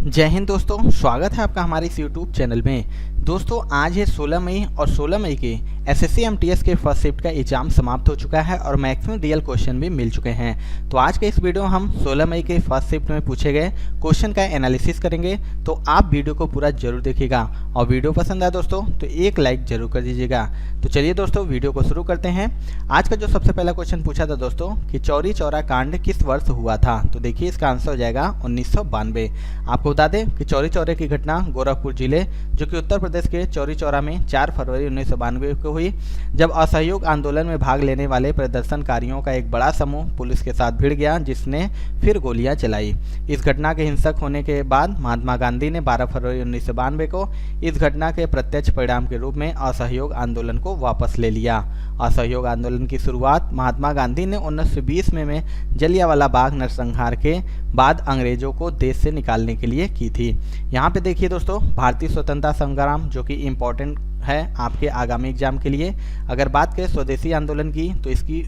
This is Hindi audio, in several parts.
जय हिंद दोस्तों, स्वागत है आपका हमारे इस यूट्यूब चैनल में। दोस्तों आज है 16 मई और 16 मई के एसएससी एमटीएस के फर्स्ट शिफ्ट का एग्जाम समाप्त हो चुका है और मैक्सिमम रियल क्वेश्चन भी मिल चुके हैं। तो आज के इस वीडियो में हम 16 मई के फर्स्ट शिफ्ट में पूछे गए क्वेश्चन का एनालिसिस करेंगे। तो आप वीडियो को पूरा जरूर देखिएगा और वीडियो पसंद आए दोस्तों तो एक लाइक जरूर कर दीजिएगा। तो चलिए दोस्तों वीडियो को शुरू करते हैं। आज का जो सबसे पहला क्वेश्चन पूछा था दोस्तों कि चौरी चौरा कांड किस वर्ष हुआ था। तो देखिए इसका आंसर हो जाएगा 1992। आपको बता दें कि चौरी चौरे की घटना गोरखपुर जिले जो कि उत्तर प्रदेश के चौरी चौरा में 4 फरवरी 1992 को हुई, जब असहयोग आंदोलन में भाग लेने वाले प्रदर्शनकारियों का एक बड़ा समूह पुलिस के साथ भिड़ गया, जिसने फिर गोलियां चलाई। इस घटना के हिंसक होने के बाद महात्मा गांधी ने 12 फरवरी 1992 को इस घटना के प्रत्यक्ष परिणाम के रूप में असहयोग आंदोलन को वापस ले लिया। असहयोग आंदोलन की शुरुआत महात्मा गांधी ने 1920 में जलियांवाला बाग नरसंहार के बाद अंग्रेजों को देश से निकालने के लिए की थी। यहाँ पे देखिए दोस्तों भारतीय स्वतंत्रता संग्राम जो कि इम्पोर्टेंट है आपके आगामी एग्जाम के लिए। अगर बात करें स्वदेशी आंदोलन की तो इसकी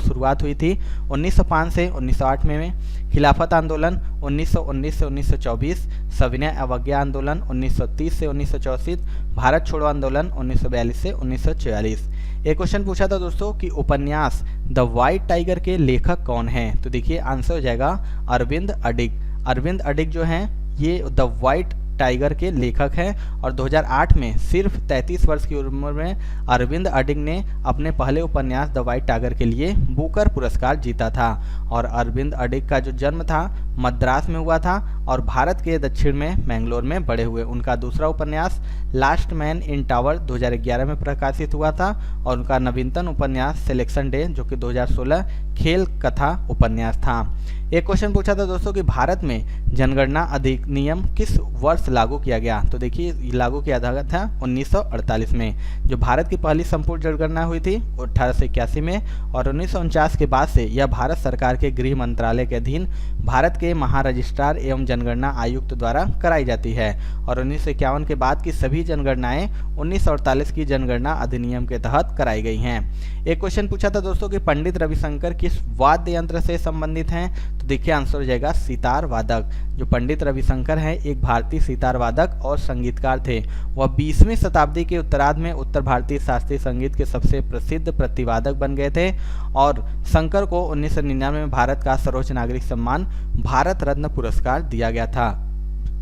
शुरुआत हुई थी 1905 से 1908 में। खिलाफत आंदोलन 1919 से 1924, सविनय अवज्ञा आंदोलन 1930 से 1964, भारत छोड़ो आंदोलन 1942 से 1944। एक क्वेश्चन पूछा था दोस्तों कि उपन्यास द व्हाइट टाइगर के लेखक कौन हैं। तो देखिए आंसर हो जाएगा अरविंद अडिग। अरविंद अडिग जो हैं ये द व्हाइट टाइगर के लेखक हैं और 2008 में सिर्फ 33 वर्ष की उम्र में अरविंद अडिग ने अपने पहले उपन्यास द व्हाइट टाइगर के लिए बुकर पुरस्कार जीता था। और अरविंद अडिग का जो जन्म था मद्रास में हुआ था और भारत के दक्षिण में मैंगलोर में बड़े हुए। उनका दूसरा उपन्यास लास्ट मैन इन टावर 2011 में प्रकाशित हुआ था और उनका नवीनतम उपन्यास सिलेक्शन डे जो कि 2016 खेल कथा उपन्यास था। एक क्वेश्चन पूछा था दोस्तों कि भारत में जनगणना अधिनियम किस वर्ष लागू किया गया। तो देखिए लागू किया था 1948 में। जो भारत की पहली संपूर्ण जनगणना हुई थी 1881 में और 1949 के बाद से यह भारत सरकार के गृह मंत्रालय के अधीन भारत के महारजिस्ट्रार एवं जनगणना आयुक्त द्वारा कराई जाती है। और 1951 के बाद की सभी जनगणनाएं 1948 की जनगणना अधिनियम के तहत कराई गई हैं। एक क्वेश्चन पूछा था दोस्तों कि पंडित रविशंकर किस वाद्य यंत्र से संबंधित हैं। तो देखिए आंसर हो जाएगा सितार वादक। जो पंडित रविशंकर हैं एक भारतीय सितार वादक और संगीतकार थे। वह 20वीं शताब्दी के उत्तरार्ध में उत्तर भारतीय शास्त्रीय संगीत के सबसे प्रसिद्ध प्रतिवादक बन गए थे और शंकर को 1999 में भारत का सर्वोच्च नागरिक सम्मान भारत रत्न पुरस्कार दिया गया था।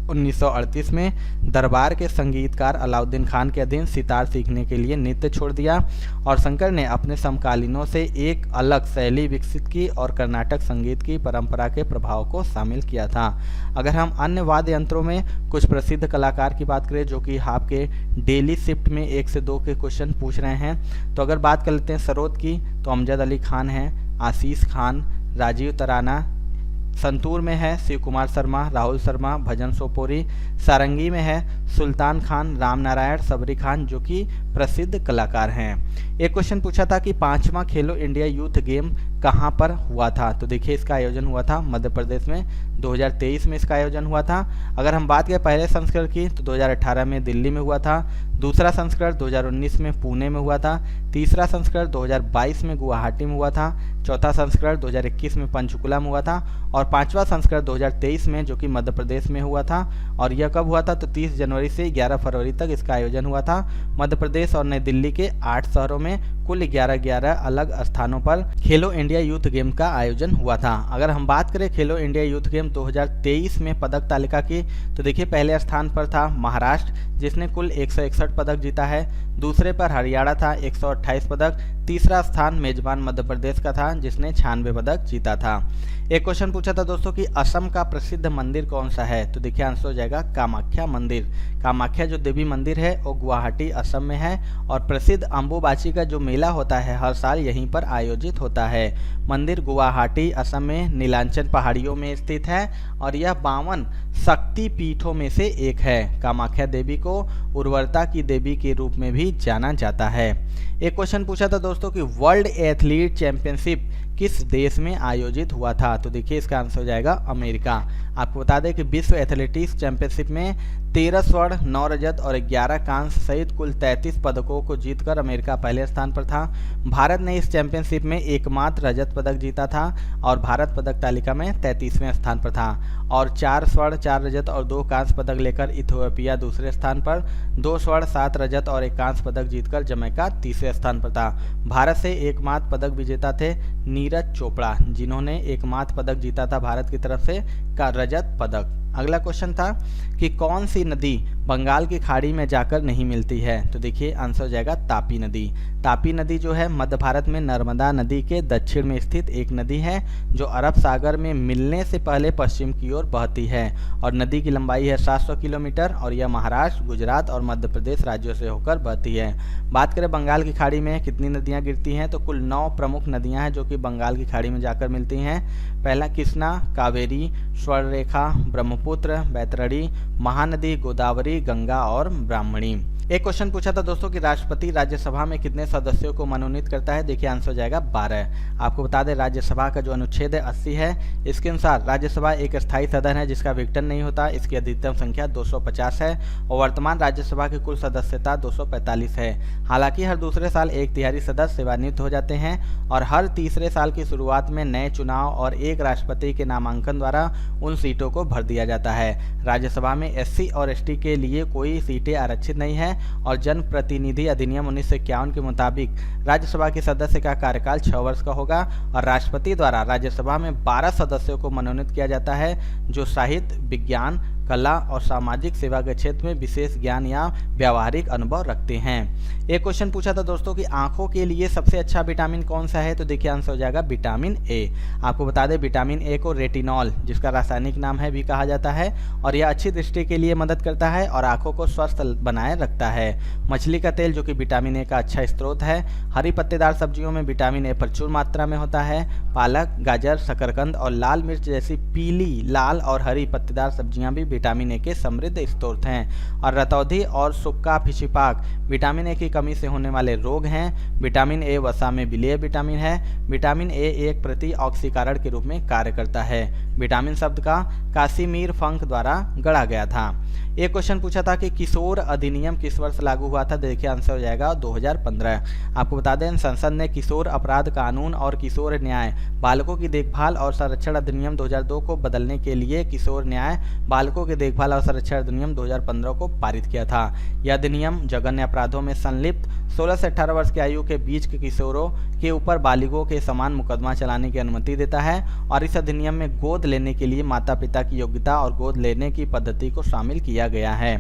1938 में दरबार के संगीतकार अलाउद्दीन खान के अधीन सितार सीखने के लिए नृत्य छोड़ दिया और शंकर ने अपने समकालीनों से एक अलग शैली विकसित की और कर्नाटक संगीत की परंपरा के प्रभाव को शामिल किया था। अगर हम अन्य वाद्य यंत्रों में कुछ प्रसिद्ध कलाकार की बात करें जो कि आपके डेली शिफ्ट में 1 से 2 के क्वेश्चन पूछ रहे हैं, तो अगर बात कर लेते हैं सरोद की तो अमजद अली खान हैं, आशीष खान, राजीव तराना, संतूर में है शिव कुमार शर्मा, राहुल शर्मा, भजन सोपोरी, सारंगी में है सुल्तान खान, राम नारायण, सबरी खान जो कि प्रसिद्ध कलाकार हैं। एक क्वेश्चन पूछा था कि 5वां खेलो इंडिया यूथ गेम कहाँ पर हुआ था। तो देखिए इसका आयोजन हुआ था मध्य प्रदेश में। 2023 में इसका आयोजन हुआ था। अगर हम बात करें पहले संस्करण की तो 2018 में दिल्ली में हुआ था, दूसरा संस्करण 2019 में पुणे में हुआ था, तीसरा संस्करण 2022 में गुवाहाटी में हुआ था, चौथा संस्करण 2021 में पंचकुला में हुआ था और 5वां संस्करण 2023 में जो कि मध्य प्रदेश में हुआ था। और यह कब हुआ था तो 30 जनवरी से 11 फरवरी तक इसका आयोजन हुआ था। मध्य प्रदेश और नई दिल्ली के 8 शहरों में कुल 11 अलग स्थानों पर खेलो इंडिया यूथ गेम का आयोजन हुआ था। अगर हम बात करें खेलो इंडिया यूथ गेम 2023 में पदक तालिका की तो देखिए पहले स्थान पर था महाराष्ट्र जिसने कुल 161 पदक जीता है, दूसरे पर हरियाणा था 128 पदक, तीसरा स्थान मेजबान मध्य प्रदेश का था जिसने 96 पदक जीता था। एक क्वेश्चन पूछा था दोस्तों कि असम का प्रसिद्ध मंदिर कौन सा है। तो देखिए आंसर हो जाएगा कामाख्या मंदिर। कामाख्या जो देवी मंदिर है वो गुवाहाटी असम में है और प्रसिद्ध अम्बुबाची का जो मेला होता है हर साल यहीं पर आयोजित होता है। मंदिर गुवाहाटी असम में नीलांचल पहाड़ियों में स्थित है और यह 52 शक्ति पीठों में से एक है। कामाख्या देवी को उर्वरता की देवी के रूप में भी जाना जाता है। एक क्वेश्चन पूछा था दोस्तों कि वर्ल्ड एथलीट चैंपियनशिप किस देश में आयोजित हुआ था। तो देखिए इसका आंसर हो जाएगा अमेरिका। आपको बता दें कि विश्व एथलेटिक्स चैंपियनशिप में 13 स्वर्ण, 9 रजत और 11 कांस्य सहित कुल 33 पदकों को जीतकर अमेरिका पहले स्थान पर था। भारत ने इस चैंपियनशिप में एकमात्र रजत पदक जीता था और भारत पदक तालिका में 33वें स्थान पर था और 4 स्वर्ण, 4 रजत और 2 कांस्य पदक लेकर इथियोपिया दूसरे स्थान पर, 2 स्वर्ण, 7 रजत और 1 कांस्य पदक जीतकर जमैका तीसरे स्थान पर था। भारत से एकमात्र पदक विजेता थे नीरज चोपड़ा, जिन्होंने एकमात्र पदक जीता था भारत की तरफ से का रजत पदक। अगला क्वेश्चन था कि कौन सी नदी बंगाल की खाड़ी में जाकर नहीं मिलती है, तो देखिए आंसर हो जाएगा तापी नदी। तापी नदी जो है मध्य भारत में नर्मदा नदी के दक्षिण में स्थित एक नदी है जो अरब सागर में मिलने से पहले पश्चिम की ओर बहती है और नदी की लंबाई है 700 किलोमीटर और यह महाराष्ट्र, गुजरात और मध्य प्रदेश राज्यों से होकर बहती है। बात करें बंगाल की खाड़ी में कितनी नदियां गिरती हैं, तो कुल 9 प्रमुख नदियां हैं जो कि बंगाल की खाड़ी में जाकर मिलती हैं। पहला कृष्णा, कावेरी, स्वर्णरेखा, ब्रह्मपुत्र, बैतरणी, महानदी, गोदावरी, गंगा और ब्राह्मणी। एक क्वेश्चन पूछा था दोस्तों कि राष्ट्रपति राज्यसभा में कितने सदस्यों को मनोनीत करता है, देखिए आंसर हो जाएगा 12। आपको बता दें राज्यसभा का जो अनुच्छेद है 80 है, इसके अनुसार राज्यसभा एक स्थायी सदन है जिसका विघटन नहीं होता। इसकी अधिकतम संख्या 250 है और वर्तमान राज्यसभा की कुल सदस्यता 245 है। हालांकि हर दूसरे साल 1/3 सदस्य सेवानिवृत्त हो जाते हैं और हर तीसरे साल की शुरुआत में नए चुनाव और एक राष्ट्रपति के नामांकन द्वारा उन सीटों को भर दिया जाता है। राज्यसभा में SC और ST के लिए कोई सीटें आरक्षित नहीं है और जन प्रतिनिधि अधिनियम 1951 के मुताबिक राज्यसभा के सदस्य का कार्यकाल 6 वर्ष का होगा और राष्ट्रपति द्वारा राज्यसभा में 12 सदस्यों को मनोनीत किया जाता है जो साहित्य, विज्ञान, कला और सामाजिक सेवा के क्षेत्र में विशेष ज्ञान या व्यावहारिक अनुभव रखते हैं। एक क्वेश्चन पूछा था दोस्तों कि आंखों के लिए सबसे अच्छा विटामिन कौन सा है, तो देखिए आंसर हो जाएगा विटामिन ए। आपको बता दें विटामिन ए को रेटिनॉल, जिसका रासायनिक नाम है, भी कहा जाता है और यह अच्छी दृष्टि के लिए मदद करता है और आंखों को स्वस्थ बनाए रखता है। मछली का तेल जो कि विटामिन ए का अच्छा स्रोत है। हरी पत्तेदार सब्जियों में विटामिन ए प्रचुर मात्रा में होता है। पालक, गाजर, शकरकंद और लाल मिर्च जैसी पीली, लाल और हरी पत्तेदार सब्जियां भी विटामिन ए के समृद्ध स्रोत हैं और रतौंधी और सुक्का फिशिपाक विटामिन ए की कमी से होने वाले रोग हैं। विटामिन ए वसा में विलेय विटामिन है। विटामिन ए एक प्रतिऑक्सीकरण के रूप में कार्य करता है। विटामिन शब्द का कासिमीर फंक द्वारा गढ़ा गया था। एक क्वेश्चन पूछा था कि किशोर अधिनियम किस वर्ष लागू हुआ था, देखिए आंसर हो जाएगा 2015। आपको बता दें संसद ने किशोर अपराध कानून और किशोर न्याय बालकों की देखभाल और संरक्षण अधिनियम 2002 को बदलने के लिए किशोर न्याय बालकों की देखभाल और संरक्षण अधिनियम 2015 को पारित किया था। यह अधिनियम जघन्य अपराधों में संलिप्त 16 से 18 वर्ष की आयु के बीच के किशोरों के ऊपर बालिगों के समान मुकदमा चलाने की अनुमति देता है और इस अधिनियम में गोद लेने के लिए माता पिता की योग्यता और गोद लेने की पद्धति को शामिल किया गया है।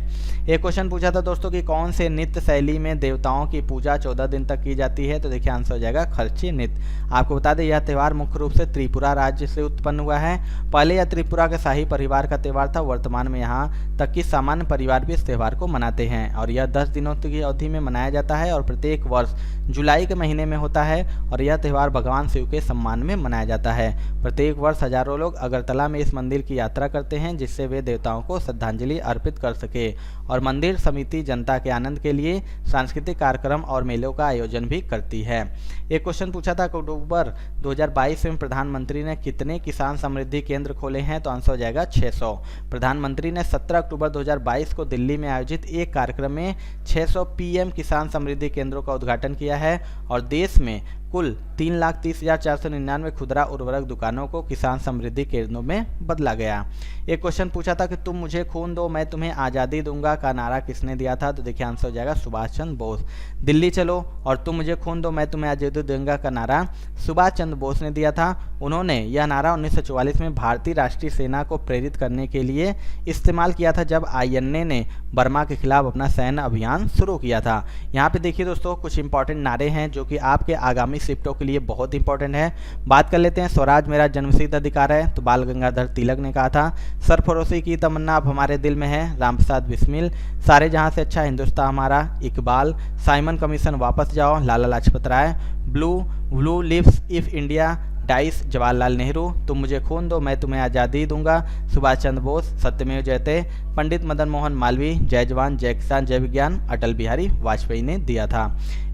एक क्वेश्चन पूछा था दोस्तों कि कौन से नृत्य शैली में देवताओं की पूजा 14 दिन तक की जाती है, तो देखिए आंसर हो जाएगा खर्ची नृत्य। आपको बता दें यह त्यौहार मुख्य रूप से त्रिपुरा राज्य से उत्पन्न हुआ है। पहले यह त्रिपुरा के शाही परिवार का त्यौहार था, वर्तमान में यहाँ तक कि सामान्य परिवार भी इस त्यौहार को मनाते हैं और यह 10 दिनों की अवधि में मनाया जाता है और प्रत्येक वर्ष जुलाई के महीने में होता है और यह त्यौहार भगवान शिव के सम्मान में मनाया जाता है। प्रत्येक वर्ष हजारों लोग अगरतला में इस मंदिर की यात्रा करते हैं जिससे वे देवताओं को श्रद्धांजलि अर्पित कर सके और मंदिर समिति जनता के आनंद के लिए सांस्कृतिक कार्यक्रम और मेलों का आयोजन भी करती है। एक क्वेश्चन पूछा था अक्टूबर 2022 में प्रधानमंत्री ने कितने किसान समृद्धि केंद्र खोले हैं, तो आंसर हो जाएगा 600। प्रधानमंत्री ने 17 अक्टूबर 2022 को दिल्ली में आयोजित एक कार्यक्रम में 600 PM किसान समृद्धि केंद्रों का उद्घाटन किया है और देश में कुल 3,30,499 खुदरा उर्वरक दुकानों को किसान समृद्धि केंद्रों में बदला गया। एक क्वेश्चन पूछा था कि तुम मुझे खून दो मैं तुम्हें आज़ादी दूंगा का नारा किसने दिया था, तो देखिए आंसर हो जाएगा सुभाष चंद्र बोस। दिल्ली चलो और तुम मुझे खून दो मैं तुम्हें आज़ादी दूंगा का नारा सुभाष चंद्र बोस ने दिया था। उन्होंने यह नारा 1944 में भारतीय राष्ट्रीय सेना को प्रेरित करने के लिए इस्तेमाल किया था जब INA ने बर्मा के खिलाफ अपना सैन्य अभियान शुरू किया था। यहाँ पे देखिए दोस्तों कुछ इंपॉर्टेंट नारे हैं जो कि आपके आगामी शिफ्टों के लिए बहुत इंपॉर्टेंट है। बात कर लेते हैं। स्वराज मेरा जन्मसिद्ध अधिकार है, तो बाल गंगाधर तिलक ने कहा था। सरफरोशी की तमन्ना अब हमारे दिल में है, राम प्रसाद बिस्मिल। सारे जहां से अच्छा हिंदुस्तान हमारा, इकबाल। साइमन कमीशन वापस जाओ, लाला लाजपत राय। ब्लू lives if India dies Jawaharlal Nehru, तुम मुझे खून दो मैं तुम्हें आज़ादी दूंगा सुभाष चंद्र बोस, सत्यमेव जयते, पंडित मदन मोहन मालवीय, जय जवान जय किसान जय विज्ञान अटल बिहारी वाजपेयी ने दिया था।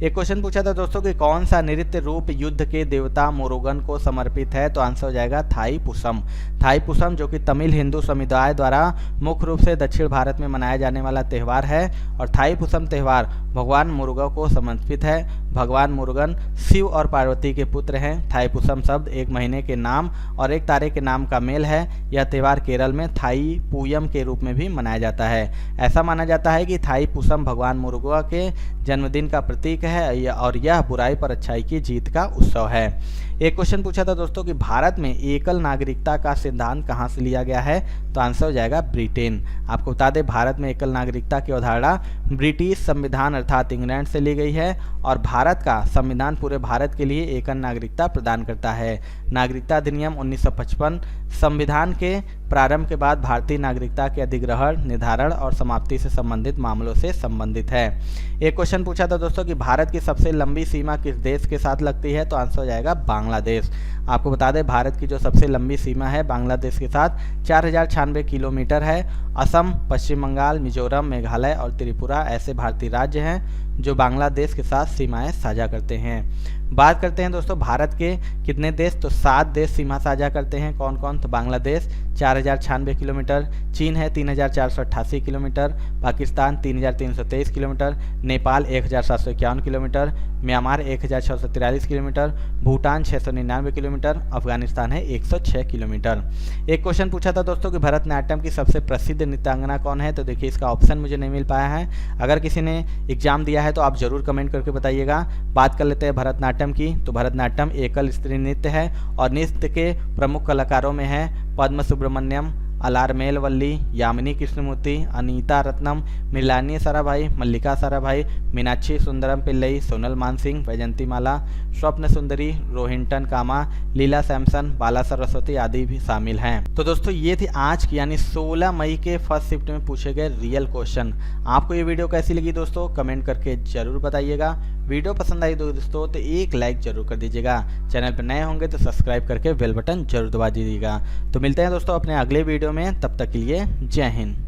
एक क्वेश्चन पूछा था दोस्तों कि कौन सा नृत्य रूप युद्ध के देवता मुरुगन को समर्पित है, तो आंसर हो जाएगा थाईपुसम। थाईपुसम जो कि तमिल हिंदू समुदाय द्वारा मुख्य रूप से दक्षिण भारत में मनाया जाने वाला त्यौहार है और थाईपुसम त्यौहार भगवान मुरुगन को समर्पित है। भगवान मुरुगन शिव और पार्वती के पुत्र हैं। थाईपुसम शब्द एक महीने के नाम और एक तारे के नाम का मेल है। यह त्यौहार केरल में थाई पूयम के रूप में भी मनाया जाता है। ऐसा माना जाता है कि थाईपुसम भगवान मुरुगन के जन्मदिन का प्रतीक है और यह बुराई पर अच्छाई की जीत का उत्सव है। एक क्वेश्चन पूछा था दोस्तों कि भारत में एकल नागरिकता का सिद्धांत कहाँ से लिया गया है, तो आंसर हो जाएगा ब्रिटेन। आपको बता दें भारत में एकल नागरिकता की अवधारणा ब्रिटिश संविधान अर्थात इंग्लैंड से ली गई है और भारत का संविधान पूरे भारत के लिए एकल नागरिकता प्रदान करता है। नागरिकता अधिनियम 1955 संविधान के प्रारंभ के बाद भारतीय नागरिकता के अधिग्रहण, निर्धारण और समाप्ति से संबंधित मामलों से संबंधित है। एक क्वेश्चन पूछा था दोस्तों कि भारत की सबसे लंबी सीमा किस देश के साथ लगती है, तो आंसर हो जाएगा बांग्लादेश। आपको बता दें भारत की जो सबसे लंबी सीमा है बांग्लादेश के साथ 4096 किलोमीटर है। असम, पश्चिम बंगाल, मिजोरम, मेघालय और त्रिपुरा ऐसे भारतीय राज्य हैं जो बांग्लादेश के साथ सीमाएं साझा करते हैं। बात करते हैं दोस्तों भारत के कितने देश, तो 7 देश सीमा साझा करते हैं। कौन कौन, तो बांग्लादेश 4096 किलोमीटर, चीन है 3488 kilometre, Pakistan 3323 kilometre, Nepal 1751 kilometre, Myanmar 1643 kilometre, Bhutan 699 kilometre, Afghanistan है 106 किलोमीटर। एक क्वेश्चन पूछा था दोस्तों कि भरतनाट्यम की सबसे प्रसिद्ध नृत्यांगना कौन है, तो देखिए इसका ऑप्शन मुझे नहीं मिल पाया है। अगर किसी ने एग्जाम दिया है तो आप जरूर कमेंट करके बताइएगा। बात कर लेते हैं भरतनाट्यम की, तो भरतनाट्यम एकल स्त्री नृत्य है और नृत्य के प्रमुख कलाकारों में है पद्म सुब्रमण्यम, अलारमेल वल्ली, यामिनी कृष्णमूर्ति, अनीता रत्नम, मृणालिनी साराभाई, मल्लिका साराभाई, मीनाक्षी सुंदरम पिल्लई, सोनल मानसिंह, वैजंती माला, स्वप्न सुंदरी, रोहिंटन कामा, लीला सैमसन, बाला सरस्वती आदि भी शामिल हैं। तो दोस्तों ये थी आज की यानी 16 मई के फर्स्ट शिफ्ट में पूछे गए रियल क्वेश्चन। आपको ये वीडियो कैसी लगी दोस्तों कमेंट करके जरूर बताइएगा। वीडियो पसंद आई दोस्तों तो एक लाइक जरूर कर दीजिएगा। चैनल पर नए होंगे तो सब्सक्राइब करके बेल बटन जरूर दबा दीजिएगा। तो मिलते हैं दोस्तों अपने अगले वीडियो में, तब तक के लिए जय हिंद।